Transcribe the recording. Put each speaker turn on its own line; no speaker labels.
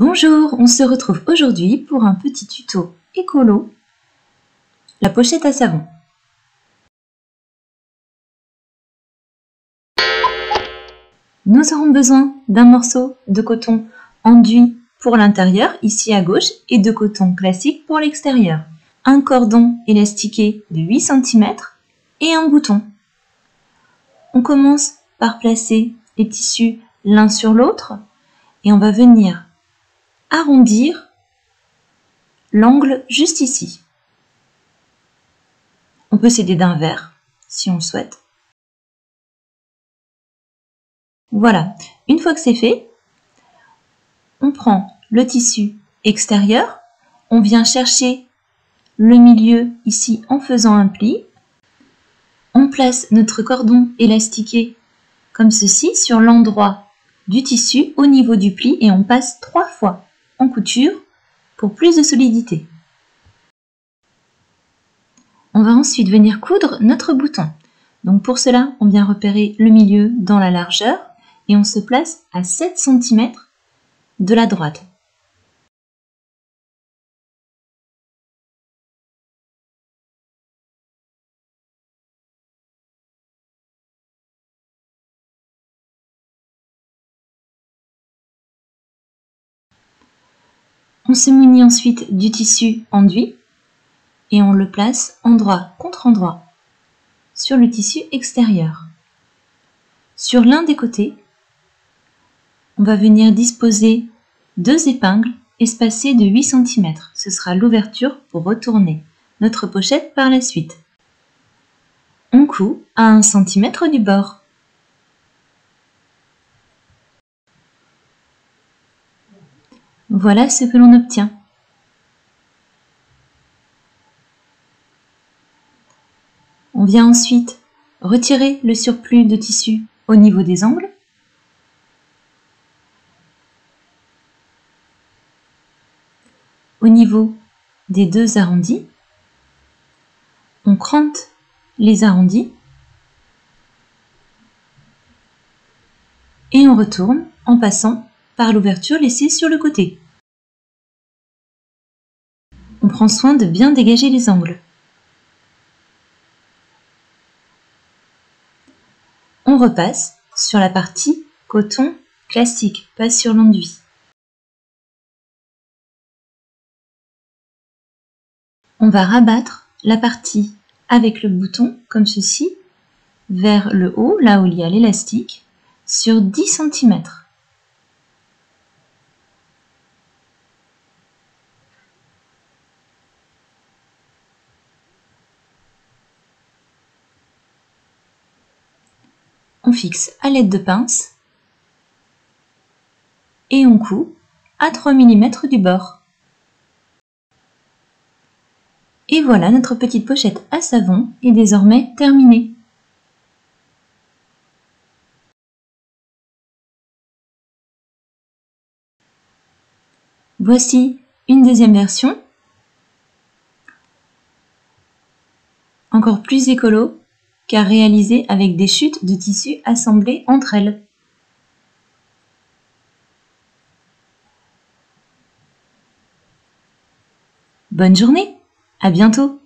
Bonjour, on se retrouve aujourd'hui pour un petit tuto écolo, la pochette à savon. Nous aurons besoin d'un morceau de coton enduit pour l'intérieur, ici à gauche, et de coton classique pour l'extérieur. Un cordon élastiqué de 8 cm et un bouton. On commence par placer les tissus l'un sur l'autre et on va venir arrondir l'angle juste ici. On peut s'aider d'un verre si on le souhaite. Voilà, une fois que c'est fait, on prend le tissu extérieur, on vient chercher le milieu ici en faisant un pli. On place notre cordon élastiqué comme ceci sur l'endroit du tissu au niveau du pli et on passe 3 fois en couture pour plus de solidité. On va ensuite venir coudre notre bouton. Donc pour cela, on vient repérer le milieu dans la largeur et on se place à 7 cm de la droite. On se munit ensuite du tissu enduit et on le place endroit contre endroit sur le tissu extérieur. Sur l'un des côtés, on va venir disposer 2 épingles espacées de 8 cm. Ce sera l'ouverture pour retourner notre pochette par la suite. On coud à 1 cm du bord. Voilà ce que l'on obtient. On vient ensuite retirer le surplus de tissu au niveau des angles. Au niveau des 2 arrondis, on crante les arrondis et on retourne en passant par l'ouverture laissée sur le côté. On prend soin de bien dégager les angles. On repasse sur la partie coton classique, pas sur l'enduit. On va rabattre la partie avec le bouton, comme ceci, vers le haut, là où il y a l'élastique, sur 10 cm. On fixe à l'aide de pince et on coud à 3 mm du bord. Et voilà, notre petite pochette à savon est désormais terminée. Voici une deuxième version, encore plus écolo, car réalisée avec des chutes de tissu assemblées entre elles. Bonne journée, à bientôt!